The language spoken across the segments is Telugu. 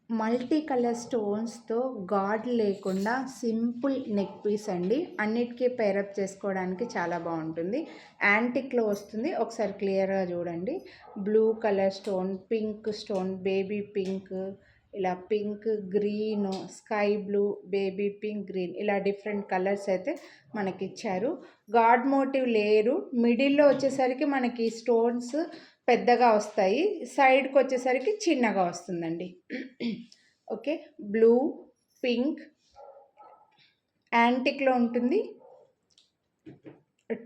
మల్టీ కలర్ స్టోన్స్తో గాడ్ లేకుండా సింపుల్ నెక్ పీస్ అండి. అన్నిటికీ పేరప్ చేసుకోవడానికి చాలా బాగుంటుంది. యాంటిక్లో వస్తుంది. ఒకసారి క్లియర్గా చూడండి. Blue colour stone, pink stone, baby pink, ఇలా pink, green, sky blue, baby pink, green, ఇలా డిఫరెంట్ కలర్స్ అయితే మనకి ఇచ్చారు. గాడ్ మోటివ్ లేరు. మిడిల్లో వచ్చేసరికి మనకి స్టోన్స్ పెద్దగా వస్తాయి, సైడ్కి వచ్చేసరికి చిన్నగా వస్తుందండి. ఓకే, బ్లూ, పింక్, యాంటిక్లో ఉంటుంది.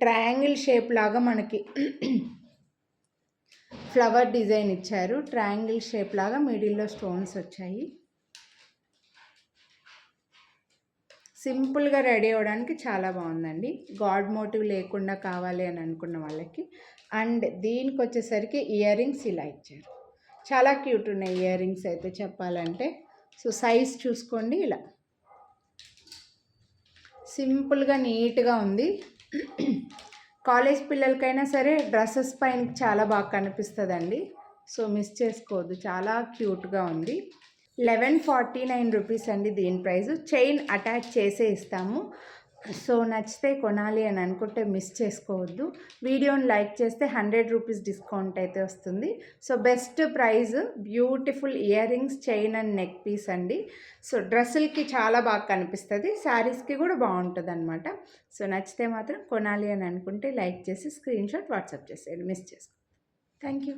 ట్రయాంగిల్ షేప్ లాగా మనకి ఫ్లవర్ డిజైన్ ఇచ్చారు. ట్రయాంగిల్ షేప్ లాగా మిడిల్లో స్టోన్స్ వచ్చాయి. సింపుల్గా రెడీ అవ్వడానికి చాలా బాగుందండి. గాడ్ మోటివ్ లేకుండా కావాలి అని అనుకున్న వాళ్ళకి. అండ్ దీనికి వచ్చేసరికి ఇయర్ రింగ్స్ ఇలా ఇచ్చారు. చాలా క్యూట్ ఉన్నాయి ఇయర్ రింగ్స్ అయితే చెప్పాలంటే. సో సైజ్ చూసుకోండి. ఇలా సింపుల్గా నీట్గా ఉంది. కాలేజ్ పిల్లలకైనా సరే డ్రెస్సెస్ పైన చాలా బాగా కనిపిస్తుందండి. సో మిస్ చేసుకోవద్దు, చాలా క్యూట్గా ఉంది. 1149 రూపీస్ అండి దీని ప్రైస్. చైన్ అటాచ్ చేసే ఇస్తాము. సో నచ్చితే కొనాలి అని అనుకుంటే మిస్ చేసుకోవద్దు. వీడియోని లైక్ చేస్తే 100 రూపీస్ డిస్కౌంట్ అయితే వస్తుంది. So best price, beautiful ear rings, chain and neck piece అండి. సో డ్రెస్సులకి చాలా బాగా కనిపిస్తుంది, శారీస్కి కూడా బాగుంటుంది అనమాట. సో నచ్చితే మాత్రం కొనాలి అని అనుకుంటే లైక్ చేసి స్క్రీన్ షాట్ వాట్సాప్ చేసేయండి, మిస్ చేసుకోండి. Thank you.